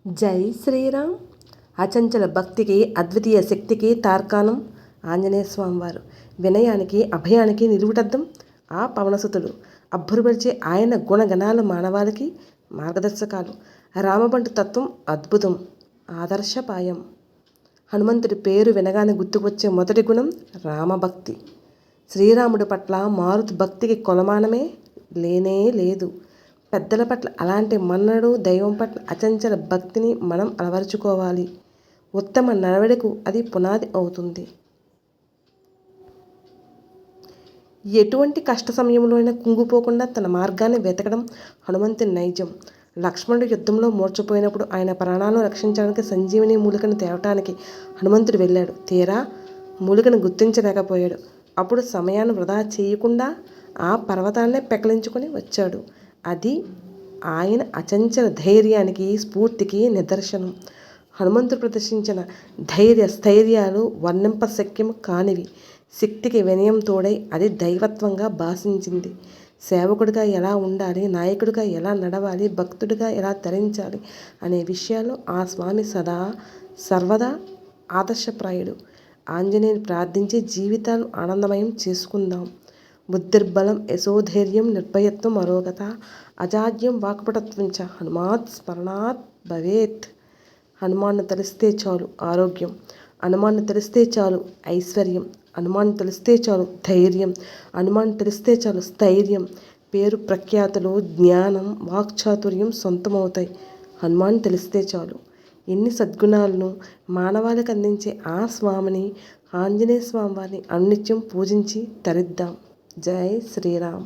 జై శ్రీరామ్. అచంచల భక్తికి అద్వితీయ శక్తికి తార్కాణం ఆంజనేయ స్వామివారు. వినయానికి అభయానికి నిలువుటద్దం ఆ పవనసుతుడు. అబ్బురుపరిచే ఆయన గుణగణాలు మానవాళికి మార్గదర్శకాలు. రామబంటు తత్వం అద్భుతం, ఆదర్శపాయం. హనుమంతుడి పేరు వినగానే గుర్తుకొచ్చే మొదటి గుణం రామభక్తి. శ్రీరాముడి పట్ల మారుతి భక్తికి కొలమానమే లేనే లేదు. పెద్దల పట్ల అలాంటి మన్నడు, దైవం పట్ల అచంచల భక్తిని మనం అలవరుచుకోవాలి. ఉత్తమ నడవడికు అది పునాది అవుతుంది. ఎటువంటి కష్ట సమయంలో అయినా కుంగిపోకుండా తన మార్గాన్ని వెతకడం హనుమంతుని నైజం. లక్ష్మణుడు యుద్ధంలో మూర్ఛపోయినప్పుడు ఆయన ప్రాణాలను రక్షించడానికి సంజీవిని మూలికను తేవటానికి హనుమంతుడు వెళ్ళాడు. తీరా మూలికను గుర్తించలేకపోయాడు. అప్పుడు సమయాన్ని వృధా చేయకుండా ఆ పర్వతాన్నే పెకలించుకొని వచ్చాడు. అది ఆయన అచంచల ధైర్యానికి, స్ఫూర్తికి నిదర్శనం. హనుమంతుడు ప్రదర్శించిన ధైర్య స్థైర్యాలు వర్ణింపశక్యం కానివి. శక్తికి వినయం తోడై అది దైవత్వంగా భాషించింది. సేవకుడిగా ఎలా ఉండాలి, నాయకుడిగా ఎలా నడవాలి, భక్తుడిగా ఎలా తరించాలి అనే విషయాల్లో ఆ స్వామి సర్వదా ఆదర్శప్రాయుడు. ఆంజనేయుని ప్రార్థించి జీవితాలను ఆనందమయం చేసుకుందాం. బుద్ధిర్బలం యశోధైర్యం నిర్భయత్వం అరోగత అజాడ్యం వాక్పటత్వం చ హనుమాత్ స్మరణాత్ భవేత్. హనుమాన్ని తలిస్తే చాలు ఆరోగ్యం, హనుమాన్ని తలిస్తే చాలు ఐశ్వర్యం, హనుమాన్ని తలిస్తే చాలు ధైర్యం, హనుమాన్ని తలిస్తే చాలు స్థైర్యం, పేరు ప్రఖ్యాతులు, జ్ఞానం, వాక్చాతుర్యం సొంతమవుతాయి. హనుమాన్ని తెలిస్తే చాలు. ఎన్ని సద్గుణాలను మానవాళికి అందించే ఆ స్వామిని, ఆంజనేయ స్వామి వారిని అనునిత్యం పూజించి తరిద్దాం. జై శ్రీరామ్.